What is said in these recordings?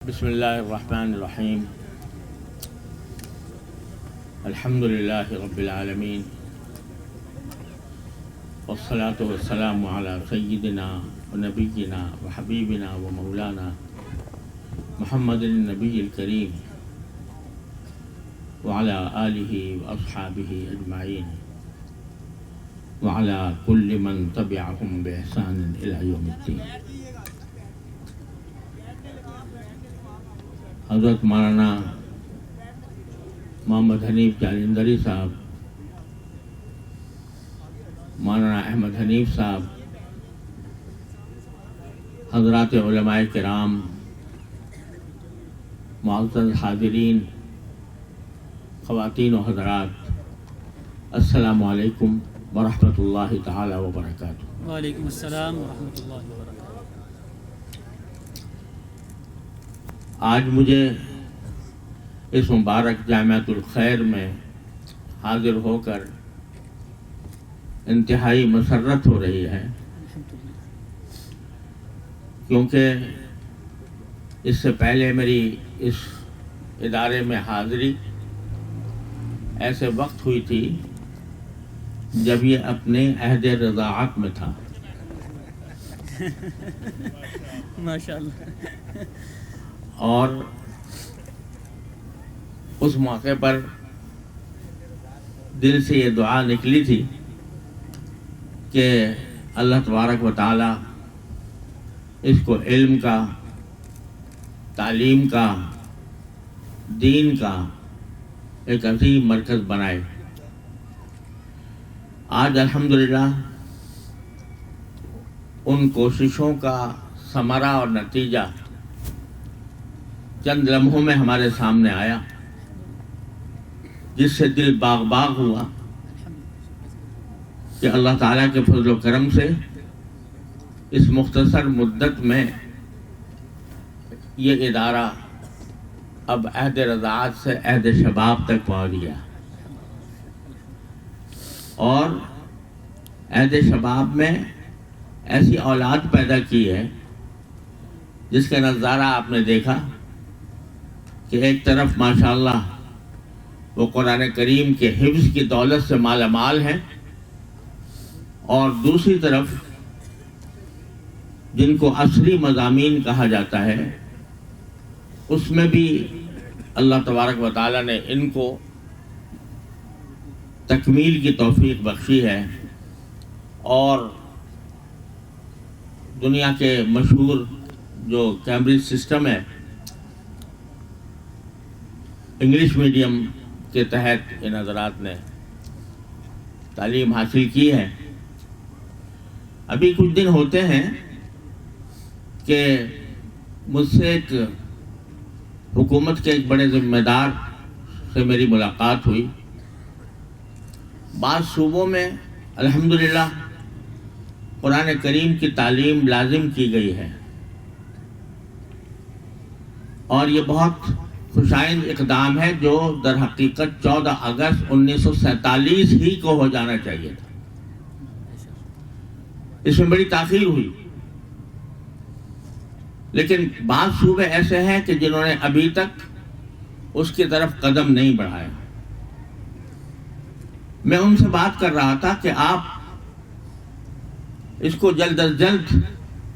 بسم اللہ الرحمن الرحیم الحمد للہ رب العالمین والصلاة والسلام علی سیدنا و نبینا و حبیبنا و مولانا محمد النبی الکریم وعلی آلہ و اصحابہ اجمعین وعلی کل من تبعہم بإحسان الی یوم الدین۔ حضرت مولانا محمد حنیف جالندری صاحب، مولانا احمد حنیف صاحب، حضرات علماء کرام، معزز حاضرین، خواتین و حضرات، السلام علیکم ورحمۃ اللہ تعالی وبرکاتہ۔ وعلیکم السلام ورحمۃ اللہ وبرکاتہ۔ آج مجھے اس مبارک جامعۃ الخیر میں حاضر ہو کر انتہائی مسرت ہو رہی ہے، کیونکہ اس سے پہلے میری اس ادارے میں حاضری ایسے وقت ہوئی تھی جب یہ اپنے عہد رضاعت میں تھا، ماشاء اللہ۔ اور اس موقع پر دل سے یہ دعا نکلی تھی کہ اللہ تبارک و تعالی اس کو علم کا، تعلیم کا، دین کا ایک عظیم مرکز بنائے۔ آج الحمدللہ ان کوششوں کا ثمرہ اور نتیجہ چند لمحوں میں ہمارے سامنے آیا، جس سے دل باغ باغ ہوا کہ اللہ تعالیٰ کے فضل و کرم سے اس مختصر مدت میں یہ ادارہ اب عہد رضاعت سے عہد شباب تک پہنچ گیا، اور عہد شباب میں ایسی اولاد پیدا کی ہے جس کا نظارہ آپ نے دیکھا کہ ایک طرف ماشاءاللہ وہ قرآن کریم کے حفظ کی دولت سے مالا مال ہیں، اور دوسری طرف جن کو عصری مضامین کہا جاتا ہے اس میں بھی اللہ تبارک و تعالیٰ نے ان کو تکمیل کی توفیق بخشی ہے، اور دنیا کے مشہور جو کیمبرج سسٹم ہے، انگلش میڈیم کے تحت ان حضرات نے تعلیم حاصل کی ہے۔ ابھی کچھ دن ہوتے ہیں کہ مجھ سے ایک حکومت کے ایک بڑے ذمہ دار سے میری ملاقات ہوئی۔ بعض صوبوں میں الحمدللہ قرآن کریم کی تعلیم لازم کی گئی ہے، اور یہ بہت خوشائند اقدام ہے جو در حقیقت 14 اگست 1947 ہی کو ہو جانا چاہیے تھا۔ اس میں بڑی تاخیر ہوئی، لیکن بعض صوبے ایسے ہیں کہ جنہوں نے ابھی تک اس کی طرف قدم نہیں بڑھایا۔ میں ان سے بات کر رہا تھا کہ آپ اس کو جلد از جلد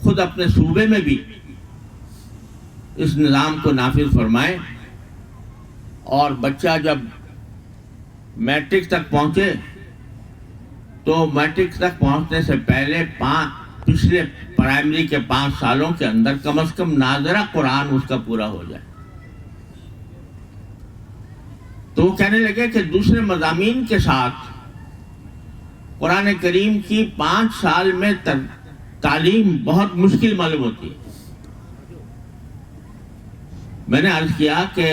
خود اپنے صوبے میں بھی اس نظام کو نافذ فرمائیں، اور بچہ جب میٹرک تک پہنچے تو میٹرک تک پہنچنے سے پہلے پچھلے پرائمری کے 5 سالوں کے اندر کم از کم ناظرہ قرآن اس کا پورا ہو جائے۔ تو وہ کہنے لگے کہ دوسرے مضامین کے ساتھ قرآن کریم کی 5 سال میں تعلیم بہت مشکل معلوم ہوتی ہے۔ میں نے عرض کیا کہ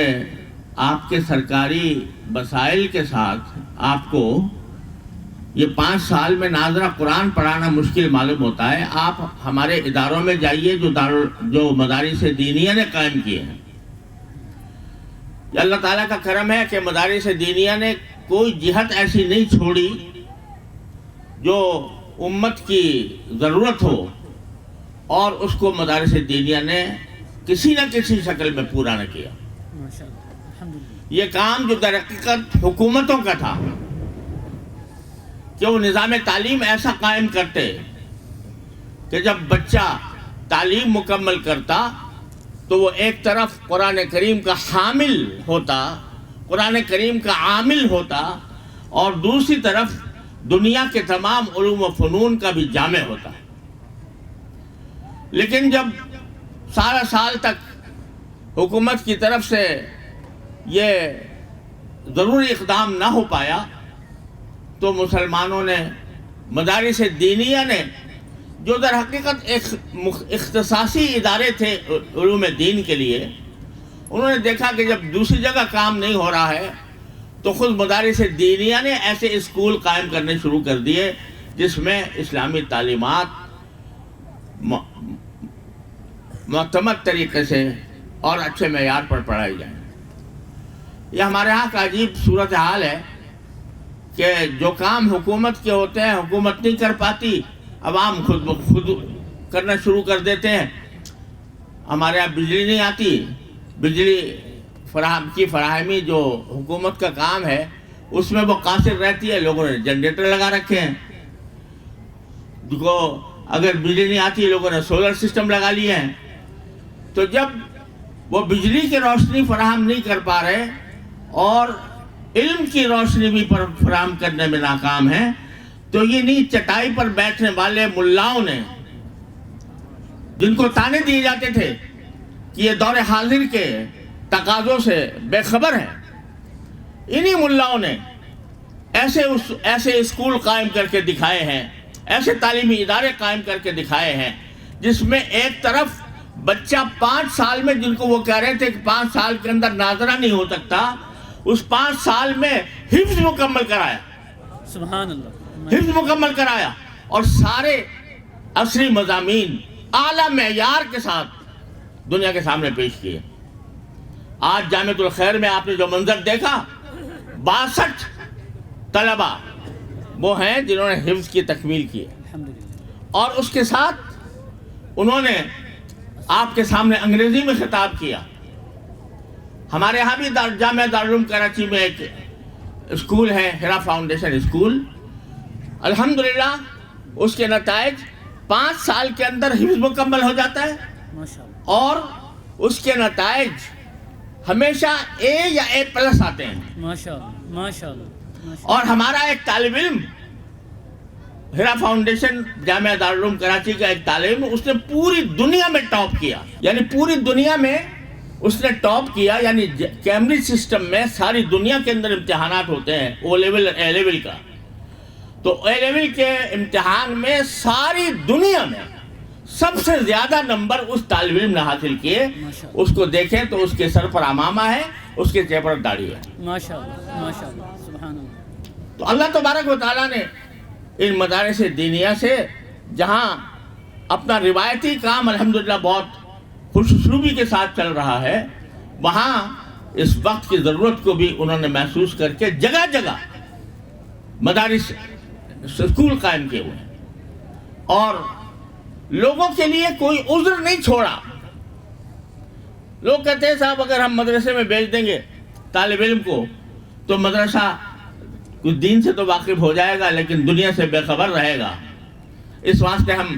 آپ کے سرکاری وسائل کے ساتھ آپ کو یہ 5 سال میں ناظرہ قرآن پڑھانا مشکل معلوم ہوتا ہے، آپ ہمارے اداروں میں جائیے جو مدارس دینیہ نے قائم کیے ہیں۔ یہ اللہ تعالیٰ کا کرم ہے کہ مدارس دینیہ نے کوئی جہت ایسی نہیں چھوڑی جو امت کی ضرورت ہو، اور اس کو مدارس دینیہ نے کسی نہ کسی شکل میں پورا نہ کیا۔ ماشاء اللہ، الحمدللہ۔ یہ کام جو در حقیقت حکومتوں کا تھا کہ وہ نظام تعلیم ایسا قائم کرتے کہ جب بچہ تعلیم مکمل کرتا تو وہ ایک طرف قرآن کریم کا حامل ہوتا، قرآن کریم کا عامل ہوتا، اور دوسری طرف دنیا کے تمام علوم و فنون کا بھی جامع ہوتا۔ لیکن جب سارا سال تک حکومت کی طرف سے یہ ضروری اقدام نہ ہو پایا تو مسلمانوں نے، مدارس دینیہ نے، جو در حقیقت ایک اختصاصی ادارے تھے علوم دین کے لیے، انہوں نے دیکھا کہ جب دوسری جگہ کام نہیں ہو رہا ہے تو خود مدارس دینیہ نے ایسے اسکول قائم کرنے شروع کر دیے جس میں اسلامی تعلیمات معتمد طریقے سے اور اچھے معیار پر پڑھائی جائیں۔ یہ ہمارے ہاں کا عجیب صورتحال ہے کہ جو کام حکومت کے ہوتے ہیں حکومت نہیں کر پاتی، عوام خود بخود کرنا شروع کر دیتے ہیں۔ ہمارے یہاں بجلی نہیں آتی، بجلی فراہمی جو حکومت کا کام ہے اس میں وہ قاصر رہتی ہے، لوگوں نے جنریٹر لگا رکھے ہیں۔ اگر بجلی نہیں آتی لوگوں نے سولر سسٹم لگا لیے ہیں۔ تو جب وہ بجلی کی روشنی فراہم نہیں کر پا رہے اور علم کی روشنی بھی فراہم کرنے میں ناکام ہیں، تو یہ نہیں چٹائی پر بیٹھنے والے ملاؤں نے، جن کو تانے دیے جاتے تھے کہ یہ دور حاضر کے تقاضوں سے بے خبر ہیں، انہی ملاؤں نے ایسے اسکول قائم کر کے دکھائے ہیں، ایسے تعلیمی ادارے قائم کر کے دکھائے ہیں جس میں ایک طرف بچہ 5 سال میں، جن کو وہ کہہ رہے تھے کہ 5 سال کے اندر ناظرہ نہیں ہو سکتا، اس 5 سال میں حفظ مکمل کرایا، سبحان اللہ، حفظ مکمل کرایا، اور سارے عصری مضامین اعلیٰ معیار کے ساتھ دنیا کے سامنے پیش کیے۔ آج جامعۃ الخیر میں آپ نے جو منظر دیکھا، 62 طلبہ وہ ہیں جنہوں نے حفظ کی تکمیل کی ہے، الحمدللہ۔ اور اس کے ساتھ انہوں نے آپ کے سامنے انگریزی میں خطاب کیا۔ ہمارے یہاں بھی جامعہ دارالعلوم کراچی میں ایک اسکول ہے، ہیرا فاؤنڈیشن اسکول، الحمدللہ اس کے نتائج 5 سال کے اندر حفظ مکمل ہو جاتا ہے، ماشاءاللہ، اور اس کے نتائج ہمیشہ اے یا اے پلس آتے ہیں۔ ماشاءاللہ، ماشاءاللہ، اور ہمارا ایک طالب علم، ہیرا فاؤنڈیشن جامعہ دارالعلوم کراچی کا ایک طالب علم، اس نے پوری دنیا میں ٹاپ کیا، یعنی پوری دنیا میں اس نے ٹاپ کیا، یعنی کیمبرج سسٹم میں ساری دنیا کے اندر امتحانات ہوتے ہیں، او لیول اے لیول کا، تو اے لیول کے امتحان میں ساری دنیا میں سب سے زیادہ نمبر اس طالب علم نے حاصل کیے۔ اس کو دیکھیں تو اس کے سر پر عمامہ ہے، اس کے چہرے پر داڑھی ہے۔ ماشاءاللہ، ماشاءاللہ، سبحان اللہ۔ تو اللہ تبارک و تعالیٰ نے ان مدارس دینیہ سے، جہاں اپنا روایتی کام الحمدللہ بہت خوش اسلوبی کے ساتھ چل رہا ہے، وہاں اس وقت کی ضرورت کو بھی انہوں نے محسوس کر کے جگہ جگہ مدارس اسکول قائم کیے ہوئے ہیں، اور لوگوں کے لیے کوئی عذر نہیں چھوڑا۔ لوگ کہتے ہیں صاحب اگر ہم مدرسے میں بھیج دیں گے طالب علم کو تو مدرسہ کچھ دین سے تو واقف ہو جائے گا لیکن دنیا سے بے خبر رہے گا، اس واسطے ہم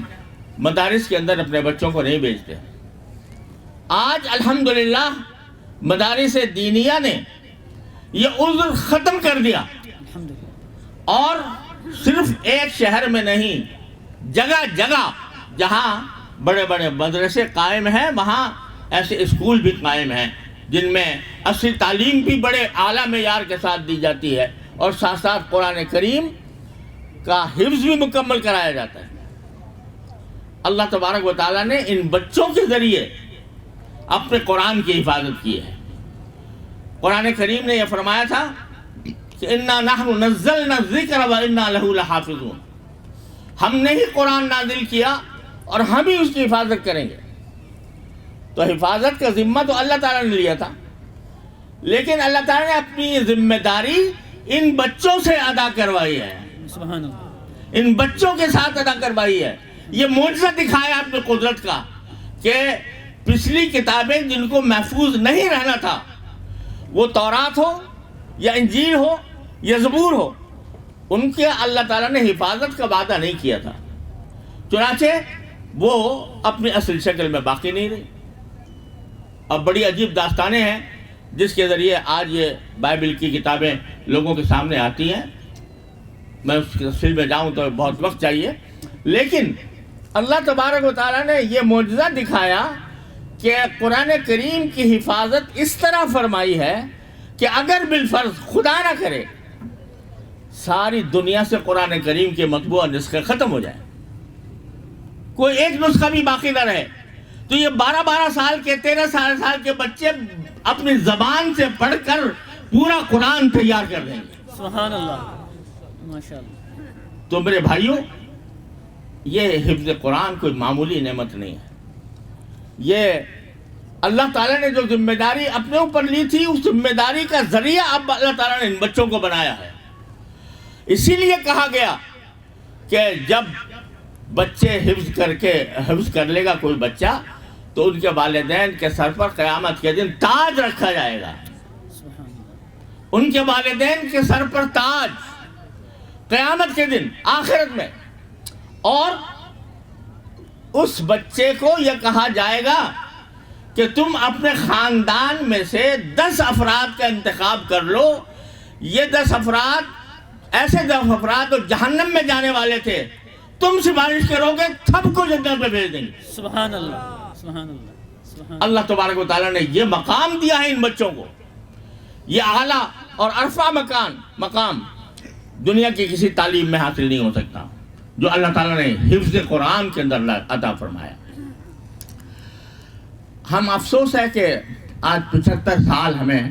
مدارس کے اندر اپنے بچوں کو نہیں بھیجتے۔ آج الحمدللہ مدارس دینیہ نے یہ عذر ختم کر دیا، الحمدللہ، اور صرف ایک شہر میں نہیں، جگہ جگہ جہاں بڑے بڑے مدرسے قائم ہیں وہاں ایسے اسکول بھی قائم ہیں جن میں عصری تعلیم بھی بڑے اعلیٰ معیار کے ساتھ دی جاتی ہے، اور ساتھ ساتھ قرآن کریم کا حفظ بھی مکمل کرایا جاتا ہے۔ اللہ تبارک و تعالیٰ نے ان بچوں کے ذریعے اپنے قرآن کی حفاظت کی ہے۔ قرآن کریم نے یہ فرمایا تھا کہ اِنَّا نَحْنُ نَزَّلْنَا الذِّكْرَ وَإِنَّا لَهُ لَحَافِظُونَ، ہم نے ہی قرآن نازل کیا اور ہم ہی اس کی حفاظت کریں گے۔ تو حفاظت کا ذمہ تو اللہ تعالیٰ نے لیا تھا، لیکن اللہ تعالیٰ نے اپنی ذمہ داری ان بچوں سے ادا کروائی ہے، سبحان اللہ، ان بچوں کے ساتھ ادا کروائی ہے۔ یہ معجزہ دکھایا اپنی قدرت کا کہ پچھلی کتابیں جن کو محفوظ نہیں رہنا تھا، وہ تورات ہو یا انجیل ہو یا زبور ہو، ان کے اللہ تعالیٰ نے حفاظت کا وعدہ نہیں کیا تھا، چنانچہ وہ اپنی اصل شکل میں باقی نہیں رہی۔ اب بڑی عجیب داستانیں ہیں جس کے ذریعے آج یہ بائبل کی کتابیں لوگوں کے سامنے آتی ہیں، میں اس کی تفصیل میں جاؤں تو بہت وقت چاہیے، لیکن اللہ تبارک و تعالیٰ نے یہ معجزہ دکھایا کہ قرآن کریم کی حفاظت اس طرح فرمائی ہے کہ اگر بالفرض خدا نہ کرے ساری دنیا سے قرآن کریم کے مطبوع نسخے ختم ہو جائیں، کوئی ایک نسخہ بھی باقی نہ رہے، تو یہ 12 سال کے 13 سال کے بچے اپنی زبان سے پڑھ کر پورا قرآن تیار کر دیں گے۔ سبحان اللہ، ماشاء اللہ۔ تو میرے بھائیوں، یہ حفظ قرآن کوئی معمولی نعمت نہیں ہے، یہ اللہ تعالیٰ نے جو ذمہ داری اپنے اوپر لی تھی، اس ذمہ داری کا ذریعہ اب اللہ تعالیٰ نے ان بچوں کو بنایا ہے۔ اسی لیے کہا گیا کہ جب بچے حفظ کر لے گا کوئی بچہ، تو ان کے والدین کے سر پر قیامت کے دن تاج رکھا جائے گا، سبحان اللہ، ان کے والدین کے سر پر تاج قیامت کے دن آخرت میں، اور اس بچے کو یہ کہا جائے گا کہ تم اپنے خاندان میں سے 10 افراد کا انتخاب کر لو، یہ 10 افراد ایسے 10 افراد جو جہنم میں جانے والے تھے، تم سفارش کرو گے سب کو جنت میں بھیج دیں گے۔ سبحان اللہ، سبحان اللہ، سبحان اللہ تبارک و تعالیٰ نے یہ مقام دیا ہے ان بچوں کو، یہ اعلیٰ اور عرفہ مقام دنیا کی کسی تعلیم میں حاصل نہیں ہو سکتا جو اللہ تعالیٰ نے حفظ قرآن کے اندر عطا فرمایا۔ ہم افسوس ہے کہ آج 75 سال ہمیں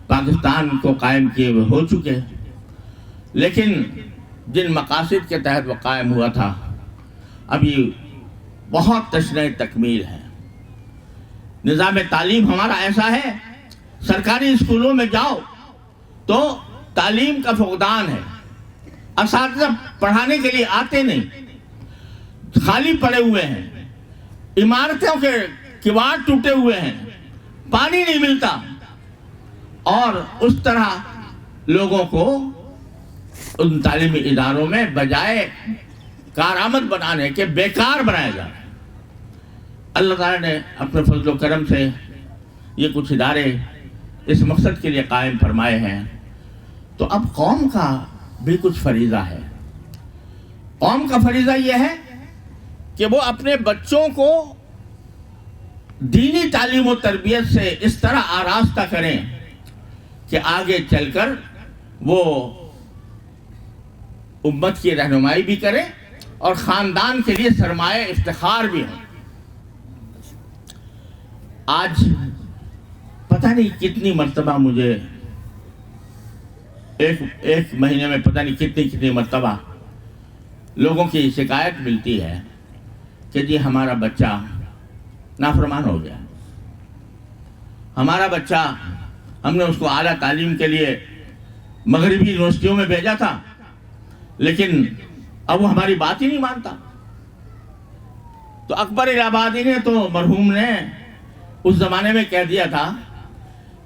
پاکستان کو قائم کیے ہوئے ہو چکے، لیکن جن مقاصد کے تحت وہ قائم ہوا تھا ابھی بہت تشنہ تکمیل ہے۔ نظام تعلیم ہمارا ایسا ہے، سرکاری اسکولوں میں جاؤ تو تعلیم کا فقدان ہے، اساتذہ پڑھانے کے لیے آتے نہیں، خالی پڑے ہوئے ہیں، عمارتوں کے کواڑ ٹوٹے ہوئے ہیں، پانی نہیں ملتا، اور اس طرح لوگوں کو ان تعلیمی اداروں میں بجائے کارآمد بنانے کے بیکار بنایا جا رہا ہے۔ اللہ تعالیٰ نے اپنے فضل و کرم سے یہ کچھ ادارے اس مقصد کے لیے قائم فرمائے ہیں، تو اب قوم کا بھی کچھ فریضہ ہے۔ قوم کا فریضہ یہ ہے کہ وہ اپنے بچوں کو دینی تعلیم و تربیت سے اس طرح آراستہ کریں کہ آگے چل کر وہ امت کی رہنمائی بھی کریں اور خاندان کے لیے سرمایہ افتخار بھی ہوں۔ آج پتہ نہیں کتنی مرتبہ مجھے ایک مہینے میں پتہ نہیں کتنی مرتبہ لوگوں کی شکایت ملتی ہے کہ جی ہمارا بچہ نافرمان ہو گیا، ہمارا بچہ ہم نے اس کو اعلیٰ تعلیم کے لیے مغربی یونیورسٹیوں میں بھیجا تھا، لیکن اب وہ ہماری بات ہی نہیں مانتا۔ تو اکبر الہ آبادی نے تو مرحوم نے اس زمانے میں کہہ دیا تھا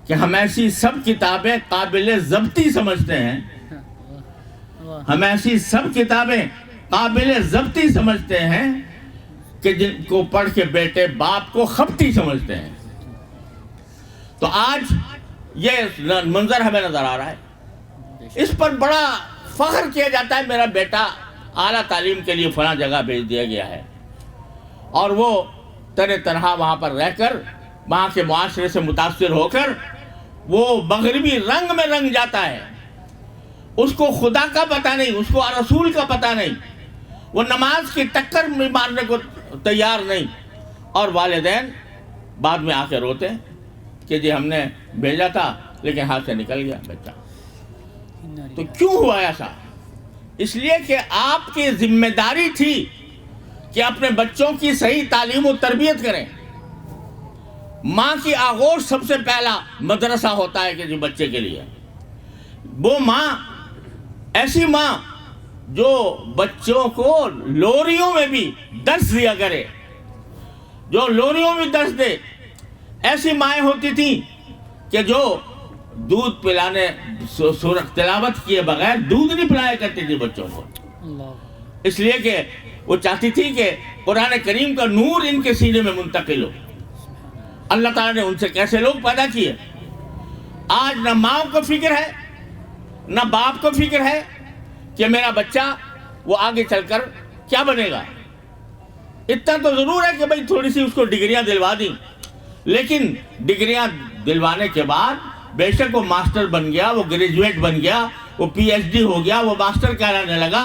کہ ہم ایسی سب کتابیں قابل ضبطی سمجھتے ہیں، ہم ایسی سب کتابیں قابل ضبطی سمجھتے ہیں کہ جن کو پڑھ کے بیٹے باپ کو خپتی سمجھتے ہیں۔ تو آج یہ منظر ہمیں نظر آ رہا ہے، اس پر بڑا فخر کیا جاتا ہے میرا بیٹا اعلیٰ تعلیم کے لیے فلاں جگہ بھیج دیا گیا ہے، اور وہ طرح طرح وہاں پر رہ کر وہاں کے معاشرے سے متاثر ہو کر وہ مغربی رنگ میں رنگ جاتا ہے، اس کو خدا کا پتہ نہیں، اس کو رسول کا پتہ نہیں، وہ نماز کی ٹکر میں مارنے کو تیار نہیں، اور والدین بعد میں آ کے روتے ہیں کہ جی ہم نے بھیجا تھا لیکن ہاتھ سے نکل گیا بچہ۔ تو کیوں ہوا ایسا؟ اس لیے کہ آپ کی ذمہ داری تھی کہ اپنے بچوں کی صحیح تعلیم و تربیت کریں۔ ماں کی آغوش سب سے پہلا مدرسہ ہوتا ہے کہ جی بچے کے لیے، وہ ماں ایسی ماں جو بچوں کو لوریوں میں بھی درس دیا کرے، جو لونیوں میں درس دے. ایسی مائیں ہوتی تھیں کہ جو دودھ پلانے سورت تلاوت کیے بغیر دودھ نہیں پلایا کرتی تھی بچوں کو, اللہ اس لیے کہ وہ چاہتی تھی کہ قرآن کریم کا نور ان کے سینے میں منتقل ہو. اللہ تعالیٰ نے ان سے کیسے لوگ پیدا کیے. آج نہ ماں کو فکر ہے نہ باپ کو فکر ہے کہ میرا بچہ وہ آگے چل کر کیا بنے گا. اتنا تو ضرور ہے کہ بھئی تھوڑی سی اس کو ڈگریاں دلوا دیں, لیکن ڈگریاں دلوانے کے بعد بے شک وہ ماسٹر بن گیا, وہ گریجویٹ بن گیا, وہ پی ایچ ڈی ہو گیا, وہ ماسٹر کہلانے لگا,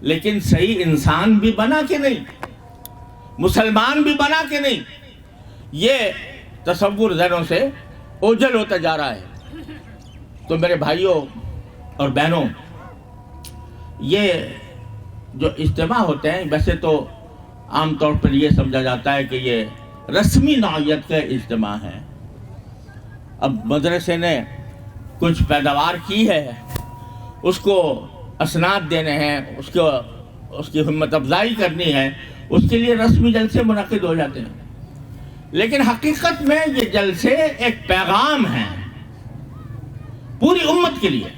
لیکن صحیح انسان بھی بنا کہ نہیں, مسلمان بھی بنا کہ نہیں. یہ تصور ذہنوں سے اوجھل ہوتا جا رہا ہے. تو میرے بھائیوں اور بہنوں, یہ جو اجتماع ہوتے ہیں ویسے تو عام طور پر یہ سمجھا جاتا ہے کہ یہ رسمی نوعیت کا اجتماع ہے. اب مدرسے نے کچھ پیداوار کی ہے, اس کو اسناد دینے ہیں, اس کی ہمت افزائی کرنی ہے, اس کے لیے رسمی جلسے منعقد ہو جاتے ہیں. لیکن حقیقت میں یہ جلسے ایک پیغام ہیں پوری امت کے لیے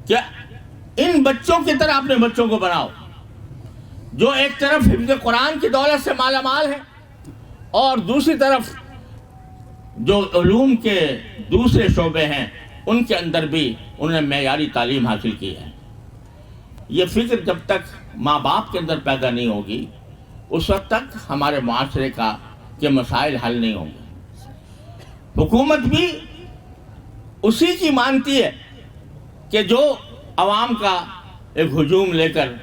کہ ان بچوں کی طرح اپنے بچوں کو بناؤ جو ایک طرف حفظ قرآن کی دولت سے مالا مال ہے اور دوسری طرف جو علوم کے دوسرے شعبے ہیں ان کے اندر بھی انہوں نے معیاری تعلیم حاصل کی ہے. یہ فکر جب تک ماں باپ کے اندر پیدا نہیں ہوگی اس وقت تک ہمارے معاشرے کے مسائل حل نہیں ہوں گے. حکومت بھی اسی کی مانتی ہے کہ جو عوام کا ایک ہجوم لے کر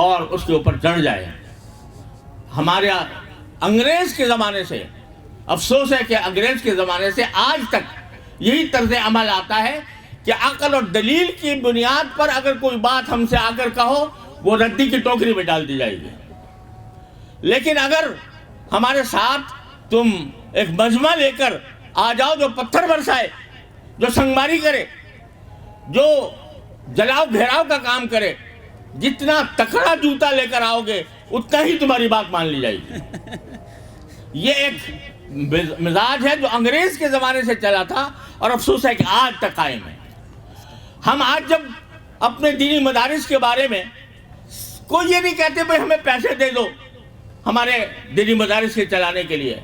اور اس کے اوپر چڑھ جائے. ہمارے انگریز کے زمانے سے افسوس ہے کہ انگریز کے زمانے سے آج تک یہی طرز عمل آتا ہے کہ عقل اور دلیل کی بنیاد پر اگر کوئی بات ہم سے آ کر کہو وہ ردی کی ٹوکری میں ڈال دی جائے گی. لیکن اگر ہمارے ساتھ تم ایک مجمع لے کر آ جاؤ جو پتھر برسائے, جو سنگماری کرے, جو جلاؤ گھیراؤ کا کام کرے, جتنا تکڑا جوتا لے کر آؤ گے اتنا ہی تمہاری بات مان لی جائے گی. یہ ایک مزاج ہے جو انگریز کے زمانے سے چلا تھا اور افسوس ہے کہ آج تک قائم ہے. ہم آج جب اپنے دینی مدارس کے بارے میں کوئی یہ نہیں کہتے بھئی ہمیں پیسے دے دو ہمارے دینی مدارس کے چلانے کے لیے,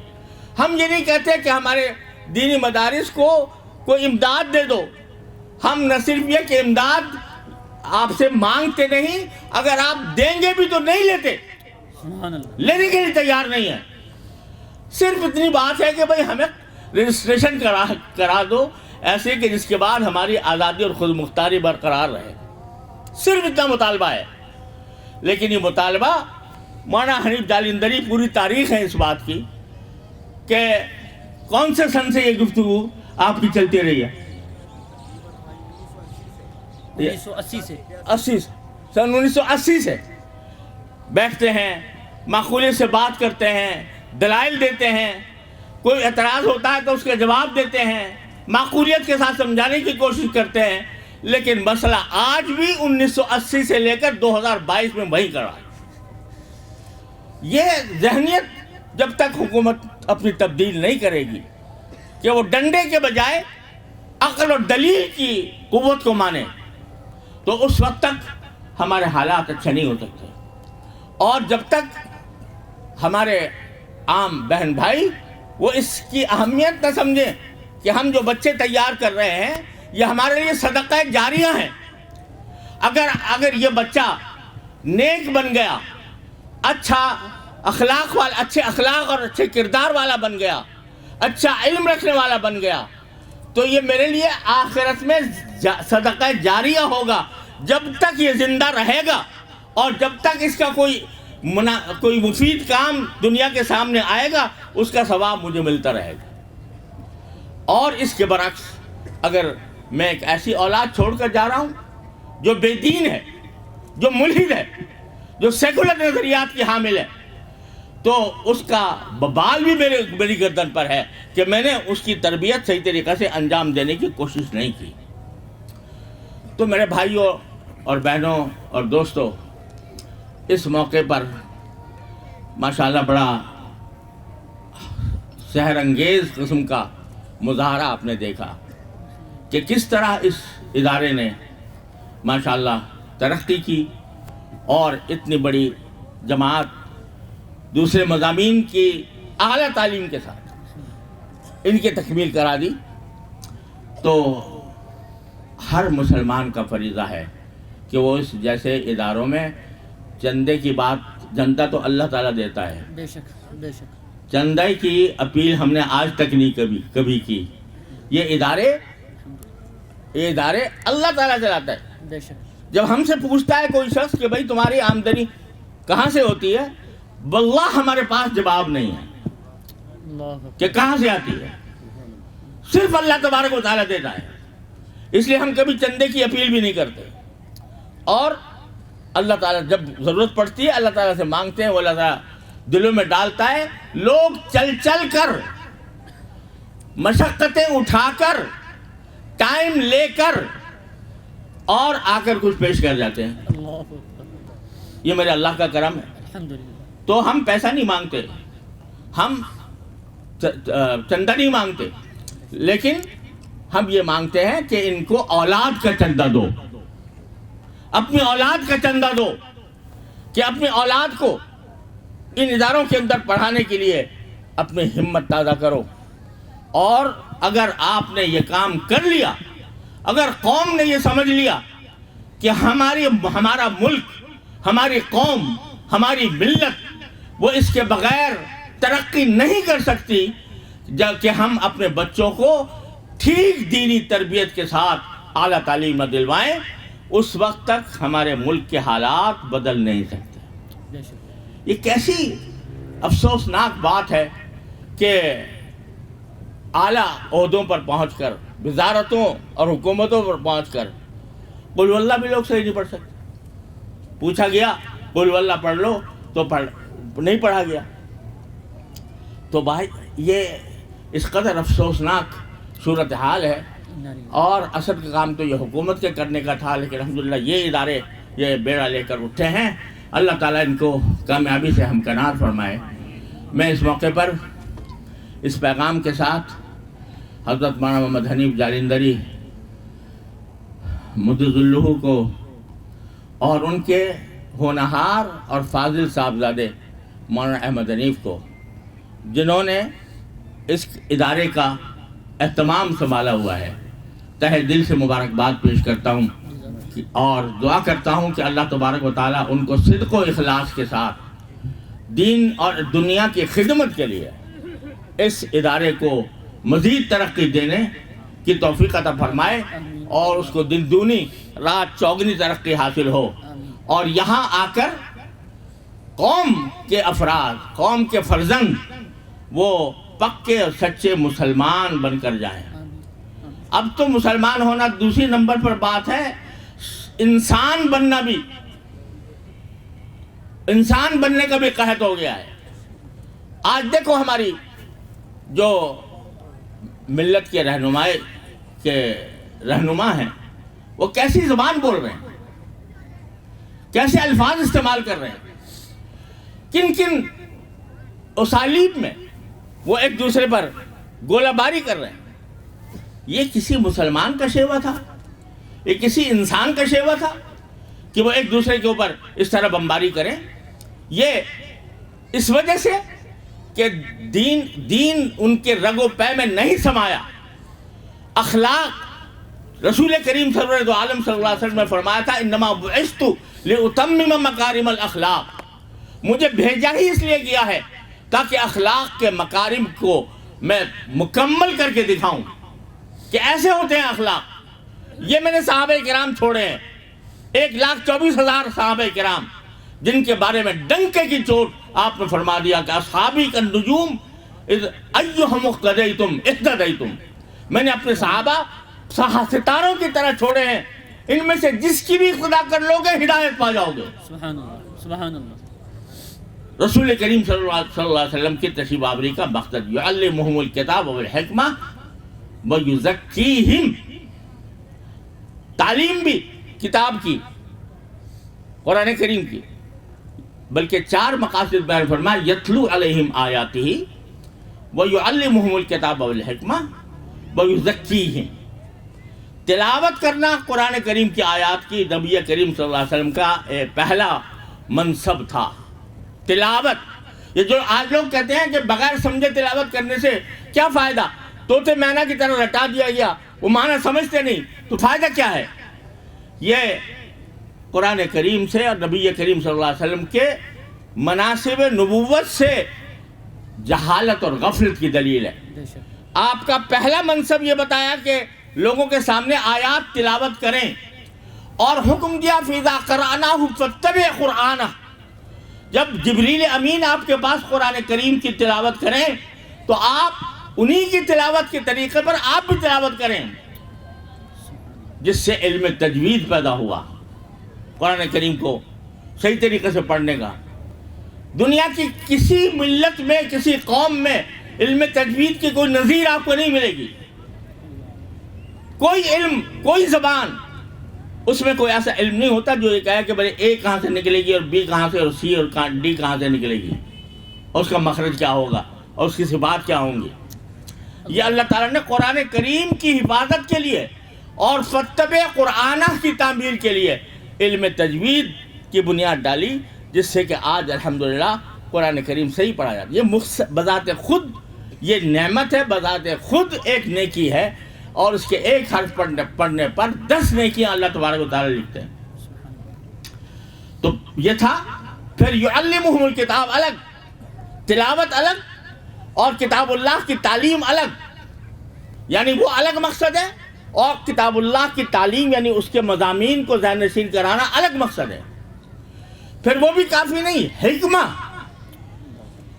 ہم یہ نہیں کہتے کہ ہمارے دینی مدارس کو کوئی امداد دے دو. ہم نہ صرف یہ کہ امداد آپ سے مانگتے نہیں, اگر آپ دیں گے بھی تو نہیں لیتے, سبحان اللہ. لینے کے لیے تیار نہیں ہے. صرف اتنی بات ہے کہ بھئی ہمیں رجسٹریشن کرا دو ایسے کہ جس کے بعد ہماری آزادی اور خود مختاری برقرار رہے. صرف اتنا مطالبہ ہے. لیکن یہ مطالبہ مولانا حنیف جالندری پوری تاریخ ہے اس بات کی کہ کون سے سن سے یہ گفتگو آپ کی چلتی رہی ہے. 1980 سے سن 1980 سے بیٹھتے ہیں, معقولیت سے بات کرتے ہیں, دلائل دیتے ہیں, کوئی اعتراض ہوتا ہے تو اس کے جواب دیتے ہیں, معقولیت کے ساتھ سمجھانے کی کوشش کرتے ہیں. لیکن مسئلہ آج بھی 1980 سے لے کر 2022 میں وہی کھڑا ہے. یہ ذہنیت جب تک حکومت اپنی تبدیل نہیں کرے گی کہ وہ ڈنڈے کے بجائے عقل اور دلیل کی قوت کو مانے تو اس وقت تک ہمارے حالات اچھے نہیں ہو سکتے. اور جب تک ہمارے عام بہن بھائی وہ اس کی اہمیت نہ سمجھیں کہ ہم جو بچے تیار کر رہے ہیں یہ ہمارے لیے صدقہ جاریہ ہیں. اگر یہ بچہ نیک بن گیا, اچھا اخلاق والا, اچھے اخلاق اور اچھے کردار والا بن گیا, اچھا علم رکھنے والا بن گیا, تو یہ میرے لیے آخرت میں صدقہ جاریہ ہوگا. جب تک یہ زندہ رہے گا اور جب تک اس کا کوئی مفید کام دنیا کے سامنے آئے گا اس کا ثواب مجھے ملتا رہے گا. اور اس کے برعکس اگر میں ایک ایسی اولاد چھوڑ کر جا رہا ہوں جو بے دین ہے, جو ملحد ہے, جو سیکولر نظریات کی حامل ہے, تو اس کا ببال بھی میری گردن پر ہے کہ میں نے اس کی تربیت صحیح طریقے سے انجام دینے کی کوشش نہیں کی. تو میرے بھائیوں اور بہنوں اور دوستوں, اس موقع پر ماشاءاللہ بڑا سحر انگیز قسم کا مظاہرہ آپ نے دیکھا کہ کس طرح اس ادارے نے ماشاءاللہ ترقی کی اور اتنی بڑی جماعت دوسرے مضامین کی اعلیٰ تعلیم کے ساتھ ان کی تکمیل کرا دی. تو ہر مسلمان کا فریضہ ہے کہ وہ اس جیسے اداروں میں چندے کی بات، چندہ تو اللہ تعالیٰ دیتا ہے، بے شک بے شک. چندے کی اپیل ہم نے آج تک نہیں کبھی کی. یہ ادارے اللہ تعالیٰ چلاتا ہے. بے شک. جب ہم سے پوچھتا ہے کوئی شخص کہ بھائی تمہاری آمدنی کہاں سے ہوتی ہے، واللہ ہمارے پاس جواب نہیں ہے اللہ اکبر. کہ کہاں سے آتی ہے، صرف اللہ تبارک و تعالیٰ دیتا ہے. اس لیے ہم کبھی چندے کی اپیل بھی نہیں کرتے. اور اللہ تعالیٰ جب ضرورت پڑتی ہے اللہ تعالیٰ سے مانگتے ہیں، وہ اللہ تعالیٰ دلوں میں ڈالتا ہے. لوگ چل چل کر، مشقتیں اٹھا کر، ٹائم لے کر اور آ کر کچھ پیش کر جاتے ہیں. اللہ اکبر. یہ میرے اللہ کا کرم ہے. الحمدللہ. تو ہم پیسہ نہیں مانگتے، ہم چندہ نہیں مانگتے، لیکن ہم یہ مانگتے ہیں کہ ان کو اولاد کا چندہ دو، اپنی اولاد کا چندہ دو، کہ اپنی اولاد کو ان اداروں کے اندر پڑھانے کے لیے اپنی ہمت تازہ کرو. اور اگر آپ نے یہ کام کر لیا، اگر قوم نے یہ سمجھ لیا کہ ہمارا ملک، ہماری قوم، ہماری ملت وہ اس کے بغیر ترقی نہیں کر سکتی، جبکہ ہم اپنے بچوں کو ٹھیک دینی تربیت کے ساتھ اعلیٰ تعلیم نہ دلوائیں، اس وقت تک ہمارے ملک کے حالات بدل نہیں سکتے. بے شک. یہ کیسی افسوسناک بات ہے کہ اعلیٰ عہدوں پر پہنچ کر، وزارتوں اور حکومتوں پر پہنچ کر قل واللہ بھی لوگ صحیح نہیں پڑھ سکتے. پوچھا گیا قل واللہ پڑھ لو تو نہیں پڑھا گیا. تو بھائی یہ اس قدر افسوسناک صورتحال ہے. اور اصل کا کام تو یہ حکومت کے کرنے کا تھا، لیکن الحمدللہ یہ ادارے یہ بیڑا لے کر اٹھے ہیں. اللہ تعالیٰ ان کو کامیابی سے ہمکنار فرمائے. میں اس موقع پر اس پیغام کے ساتھ حضرت مولانا محمد حنیف جالندری مدد اللہ کو اور ان کے ہونہار اور فاضل صاحبزادے مولانا احمد حنیف کو، جنہوں نے اس ادارے کا اہتمام سنبھالا ہوا ہے، تہہ دل سے مبارکباد پیش کرتا ہوں اور دعا کرتا ہوں کہ اللہ تبارک و تعالیٰ ان کو صدق و اخلاص کے ساتھ دین اور دنیا کی خدمت کے لیے اس ادارے کو مزید ترقی دینے کی توفیق عطا فرمائے اور اس کو دن دونی رات چوگنی ترقی حاصل ہو، اور یہاں آ کر قوم کے افراد، قوم کے فرزند وہ پکے اور سچے مسلمان بن کر جائیں. اب تو مسلمان ہونا دوسری نمبر پر بات ہے، انسان بننا بھی، انسان بننے کا بھی قحط ہو گیا ہے. آج دیکھو ہماری جو ملت کے رہنما ہیں وہ کیسی زبان بول رہے ہیں، کیسے الفاظ استعمال کر رہے ہیں، کن کن اسالیب میں وہ ایک دوسرے پر گولہ باری کر رہے ہیں. یہ کسی مسلمان کا شیوا تھا؟ یہ کسی انسان کا شیوا تھا کہ وہ ایک دوسرے کے اوپر اس طرح بمباری کریں؟ یہ اس وجہ سے کہ دین ان کے رگ و پے میں نہیں سمایا. اخلاق، رسول کریم صلی اللہ علیہ وسلم نے فرمایا تھا انما بعثت لاتمم مکارم الاخلاق، مجھے بھیجا ہی اس لیے گیا ہے تاکہ اخلاق کے مکارم کو میں مکمل کر کے دکھاؤں کہ ایسے ہوتے ہیں اخلاق. یہ میں نے صحابہ کرام چھوڑے ہیں، 1,24,000 صحابہ کرام، جن کے بارے میں ڈنکے کی چوٹ آپ نے فرما دیا کہ اصحابی کا نجوم ایہم اقتدیتم اہتدیتم. میں نے اپنے صحابہ ستاروں کی طرح چھوڑے ہیں، ان میں سے جس کی بھی خدا کر لو گے ہدایت پا جاؤ گے. سبحان اللہ سبحان اللہ. رسول کریم صلی اللہ علیہ وسلم کی تشریف آوری کا مقصد یعلمہم الکتاب والحکمہ ویزکیہم، تعلیم بھی کتاب کی، قرآن کریم کی، بلکہ 4 مقاصد بیان فرمایا. یتلو علیہم آیاتہ، وَيُعَلِّمُهُمُ الْكِتَابَ وَالْحِکْمَةَ وَيُزَکِّیہم۔ تلاوت کرنا قرآن کریم کی آیات کی نبی کریم صلی اللہ علیہ وسلم کا پہلا منصب تھا، تلاوت۔ یہ جو آج لوگ کہتے ہیں کہ بغیر سمجھے تلاوت کرنے سے کیا فائدہ، طوطے مینا کی طرح رٹا دیا گیا، وہ معنی سمجھتے نہیں، تو فائدہ کیا ہے؟ یہ قرآن کریم سے اور نبی کریم صلی اللہ علیہ وسلم کے مناسب نبوت سے جہالت اور غفلت کی دلیل ہے۔ بے شک آپ کا پہلا منصب یہ بتایا کہ لوگوں کے سامنے آیات تلاوت کریں، اور حکم دیا فَإِذَا قَرَأْنَاهُ فَاتَّبِعْ قُرْآنَهُ۔ جب جبریل امین آپ کے پاس قرآن کریم کی تلاوت کریں تو آپ انہی کی تلاوت کے طریقے پر آپ بھی تلاوت کریں، جس سے علم تجوید پیدا ہوا، قرآن کریم کو صحیح طریقے سے پڑھنے کا۔ دنیا کی کسی ملت میں، کسی قوم میں علم تجوید کی کوئی نظیر آپ کو نہیں ملے گی۔ کوئی علم، کوئی زبان، اس میں کوئی ایسا علم نہیں ہوتا جو یہ کہے کہ بھائی اے کہاں سے نکلے گی اور بی کہاں سے اور سی اور ڈی کہاں سے نکلے گی، اور اس کا مخرج کیا ہوگا اور اس کی صفات کیا ہوں گی۔ یہ اللہ تعالیٰ نے قرآن کریم کی حفاظت کے لیے اور فَاتَّبِعْ قُرْآنَهُ کی تعمیر کے لیے علم تجوید کی بنیاد ڈالی، جس سے کہ آج الحمدللہ قرآن کریم صحیح پڑھا جاتا ہے۔ یہ بذات خود یہ نعمت ہے، بذات خود ایک نیکی ہے، اور اس کے ایک حرف پڑھنے پر 10 نیکیاں اللہ تبارک و تعالیٰ لکھتے ہیں۔ تو یہ تھا۔ پھر یعلمہم الکتاب الگ، تلاوت الگ، اور کتاب اللہ کی تعلیم الگ، یعنی وہ الگ مقصد ہے، اور کتاب اللہ کی تعلیم یعنی اس کے مضامین کو ذہن نشین کرانا الگ مقصد ہے۔ پھر وہ بھی کافی نہیں،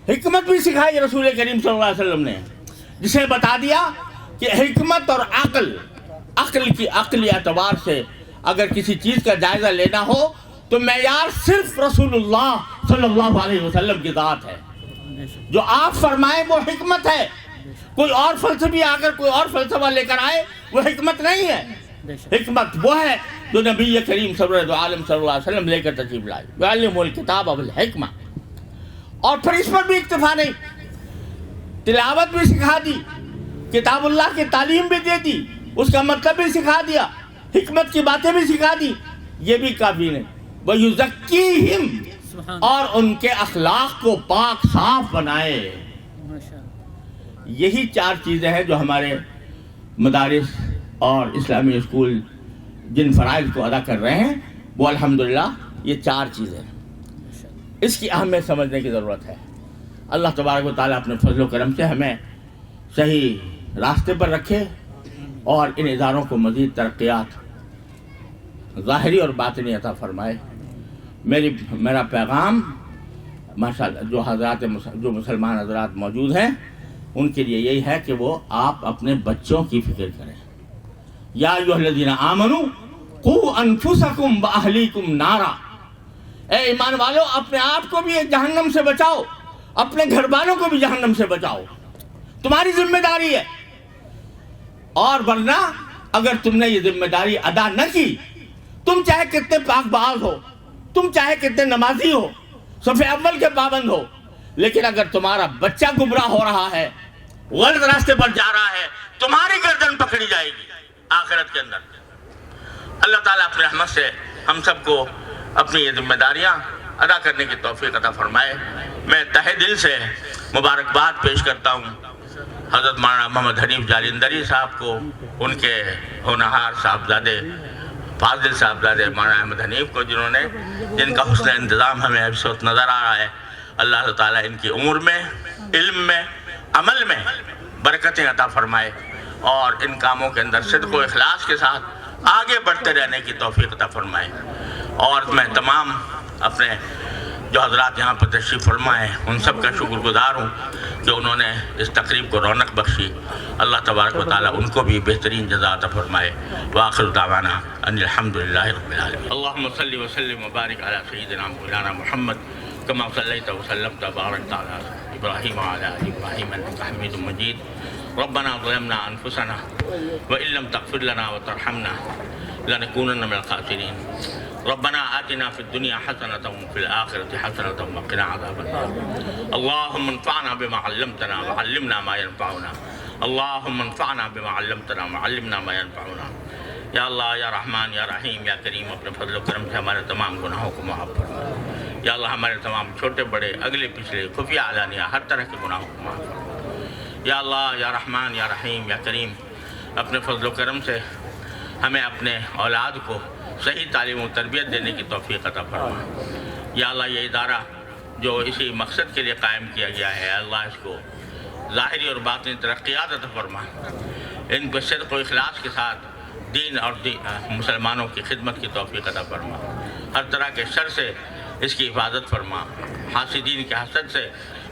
حکمت بھی سکھائی رسول کریم صلی اللہ علیہ وسلم نے، جسے بتا دیا کہ حکمت اور عقلی اعتبار سے اگر کسی چیز کا جائزہ لینا ہو تو معیار صرف رسول اللہ صلی اللہ علیہ وسلم کی ذات ہے۔ جو آپ فرمائیں وہ حکمت ہے، کوئی اور فلسفی آ کر کوئی اور فلسفہ لے کر آئے وہ حکمت نہیں ہے۔ حکمت وہ ہے جو نبی کریم سرور دو عالم صلی اللہ علیہ وسلم لے کر تشریف لائے، یعلم الکتاب والحکمہ۔ اور پھر اس پر بھی اکتفا نہیں، تلاوت بھی سکھا دی، کتاب اللہ کی تعلیم بھی دے دی، اس کا مطلب بھی سکھا دیا، حکمت کی باتیں بھی سکھا دی۔ یہ بھی کافی نہیں، وَيُزَكِّيهِمْ، اور ان کے اخلاق کو پاک صاف بنائے۔ یہی 4 چیزیں ہیں جو ہمارے مدارس اور اسلامی اسکول جن فرائض کو ادا کر رہے ہیں، وہ الحمدللہ یہ 4 چیزیں ہیں۔ اس کی اہمیت سمجھنے کی ضرورت ہے۔ اللہ تبارک و تعالیٰ اپنے فضل و کرم سے ہمیں صحیح راستے پر رکھے اور ان اداروں کو مزید ترقیات ظاہری اور باطنی عطا فرمائے۔ میرا پیغام ماشاءاللہ جو مسلمان حضرات موجود ہیں ان کے لیے یہی ہے کہ وہ آپ اپنے بچوں کی فکر کریں۔ یا ایھا الذین آمنوا قوا انفسکم واہلیکم نارا، اے ایمان والو اپنے آپ کو بھی جہنم سے بچاؤ، اپنے گھر والوں کو بھی جہنم سے بچاؤ، تمہاری ذمہ داری ہے۔ اور ورنہ اگر تم نے یہ ذمہ داری ادا نہ کی، تم چاہے کتنے پاک باز ہو، تم چاہے کتنے نمازی ہو، صف اول کے پابند ہو، لیکن اگر تمہارا بچہ گمراہ ہو رہا ہے، غلط راستے پر جا رہا ہے، تمہاری گردن پکڑی جائے گی آخرت کے اندر۔ اللہ تعالیٰ اپنے رحمت سے ہم سب کو اپنی یہ ذمہ داریاں ادا کرنے کی توفیق عطا فرمائے۔ میں تہہ دل سے مبارکباد پیش کرتا ہوں حضرت مولانا محمد حنیف جالندری صاحب کو، ان کے ہونہار صاحبزادے فاضل صاحبزادے مولانا احمد حنیف کو، جن کا حسن انتظام ہمیں اس وقت نظر آ رہا ہے۔ اللہ تعالیٰ ان کی عمر میں، علم میں، عمل میں برکتیں عطا فرمائے، اور ان کاموں کے اندر صدق و اخلاص کے ساتھ آگے بڑھتے رہنے کی توفیق عطا فرمائے۔ اور میں تمام اپنے جو حضرات یہاں پر تشریف فرما ہیں ان سب کا شکر گزار ہوں کہ انہوں نے اس تقریب کو رونق بخشی۔ اللہ تبارک و تعالیٰ ان کو بھی بہترین جزا عطا فرمائے۔ وآخر دعوانا ان الحمدللہ رب العالمین۔ اللہم صلی وسلم وبارک علی سیدنا مولانا محمد کما صلیت وسلمت وبارکت علی ابراہیم وعلی آل ابراہیم انک حمید مجید۔ ربنا ظلمنا انفسنا وان لم تغفر لنا وترحمنا لنكونن من الخاسرین۔ ربنا آتنا في الدنيا حسنة وفي الآخرة حسنة وقنا عذاب النار اللهم انفعنا بما علمتنا وعلمنا ما ينفعنا اللهم انفعنا بما علمتنا وعلمنا ما ينفعنا یا اللہ یا رحمان یا رحیم یا کریم اپنے فضل و کرم سے ہمارے تمام گناہوں کو معاف فرما یا اللہ ہمارے تمام چھوٹے بڑے اگلے پچھلے خفیہ علانیہ ہر طرح کے گناہوں کو معاف فرما یا اللہ یا رحمان یا رحیم یا کریم اپنے فضل و کرم سے ہمیں اپنے اولاد کو صحیح تعلیم و تربیت دینے کی توفیق عطا فرما یا اللہ یہ ادارہ جو اسی مقصد کے لیے قائم کیا گیا ہے اللہ اس کو ظاہری اور باطنی ترقیات عطا فرما ان کو صدق و اخلاص کے ساتھ دین اور مسلمانوں کی خدمت کی توفیق عطا فرما ہر طرح کے شر سے اس کی حفاظت فرما حاسدین کے حسد سے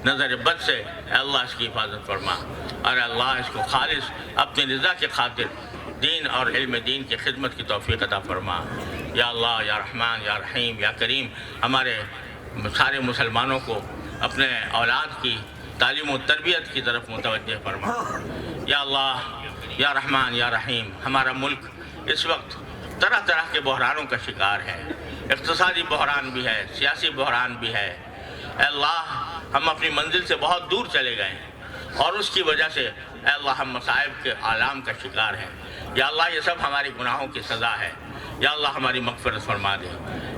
نظر بد سے اے اللہ اس کی حفاظت فرما اور اللہ اس کو خالص اپنی رضا کی خاطر دین اور علم دین کی خدمت کی توفیق عطا فرما یا اللہ یا رحمان یا رحیم یا کریم ہمارے سارے مسلمانوں کو اپنے اولاد کی تعلیم و تربیت کی طرف متوجہ فرما یا اللہ یا رحمان یا رحیم ہمارا ملک اس وقت طرح طرح کے بحرانوں کا شکار ہے اقتصادی بحران بھی ہے سیاسی بحران بھی ہے اے اللہ ہم اپنی منزل سے بہت دور چلے گئے اور اس کی وجہ سے اے اللہ ہم مصائب کے عالم کا شکار ہیں یا اللہ یہ سب ہماری گناہوں کی سزا ہے یا اللہ ہماری مغفرت فرما دے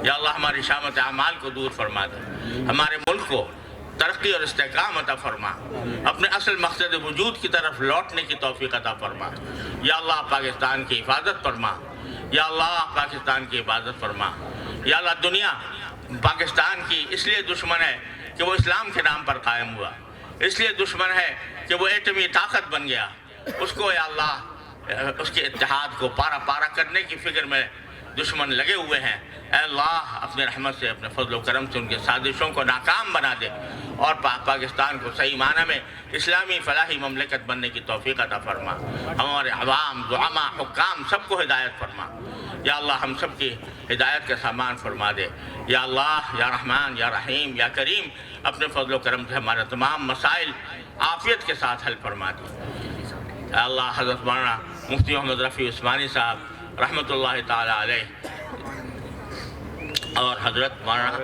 یا اللہ ہماری شامت اعمال کو دور فرما دے ہمارے ملک کو ترقی اور استحکام عطا فرما اپنے اصل مقصد وجود کی طرف لوٹنے کی توفیق عطا فرما یا اللہ پاکستان کی حفاظت فرما یا اللہ پاکستان کی حفاظت فرما یا اللہ دنیا پاکستان کی اس لیے دشمن ہے کہ وہ اسلام کے نام پر قائم ہوا اس لیے دشمن ہے کہ وہ ایٹمی طاقت بن گیا اس کو یا اللہ اس کے اتحاد کو پارا پارا کرنے کی فکر میں دشمن لگے ہوئے ہیں اے اللہ اپنے رحمت سے اپنے فضل و کرم سے ان کے سازشوں کو ناکام بنا دے اور پاکستان کو صحیح معنی میں اسلامی فلاحی مملکت بننے کی توفیق عطا فرما ہمارے عوام زعماء حکام سب کو ہدایت فرما یا اللہ ہم سب کی ہدایت کا سامان فرما دے یا اللہ یا رحمان یا رحیم یا کریم اپنے فضل و کرم سے ہمارے تمام مسائل عافیت کے ساتھ حل فرما دے اے اللہ حضرت مولانا مفتی محمد رفیع عثمانی صاحب رحمۃ اللہ تعالی علیہ اور حضرت مولانا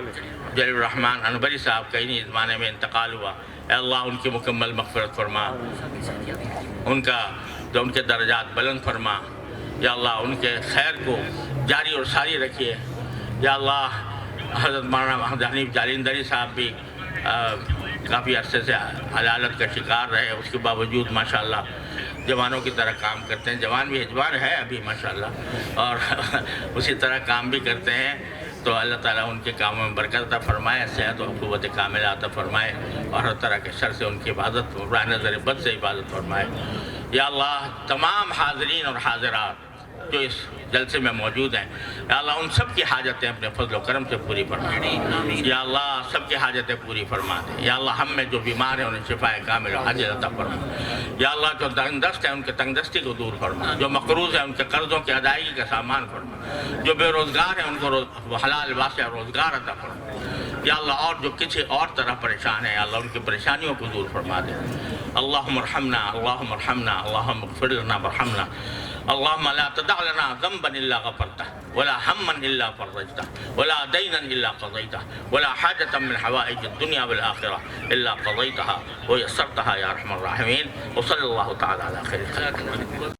جلیل الرحمن انبری صاحب کا انہی زمانے میں انتقال ہوا اے اللہ ان کی مکمل مغفرت فرما ان کے درجات بلند فرما یا اللہ ان کے خیر کو جاری اور ساری رکھیے یا اللہ حضرت مولانا محمد حنیف جالندری صاحب بھی کافی عرصے سے عدالت کا شکار رہے اس کے باوجود ماشاءاللہ جوانوں کی طرح کام کرتے ہیں جوان ہے ابھی ماشاءاللہ اور اسی طرح کام بھی کرتے ہیں تو اللہ تعالیٰ ان کے کاموں میں برکت عطا فرمائے صحت و قوت کاملہ عطا فرمائے اور ہر طرح کے شر سے ان کی حفاظت نظر بد سے حفاظت فرمائے یا اللہ تمام حاضرین اور حاضرات جو اس جلسے میں موجود ہیں یا اللہ ان سب کی حاجتیں اپنے فضل و کرم سے پوری فرما یا اللہ سب کی حاجتیں پوری فرما دے یا اللہ ہم میں جو بیمار ہیں انہیں شفاء کامل و عاجل عطا فرما یا اللہ جو تنگ دست ہیں ان کے تنگ دستی کو دور فرما جو مقروض ہیں ان کے قرضوں کی ادائیگی کا سامان فرما جو بے روزگار ہیں ان کو حلال واسع روزگار عطا فرما یا اللہ اور جو کسی اور طرح پریشان ہیں یا اللہ ان کی پریشانیوں کو دور فرما دے اللہم ارحمنا اللہم ارحمنا اللہم اغفر لنا ورحمنا اللهم لا تدع لنا ذنبا الا غفرته ولا هما الا فرجته ولا دينا الا قضيته ولا حاجة من حوائج الدنيا والآخرة الا قضيتها ويسرتها يا ارحم الراحمين وصلى الله تعالى على خير خلق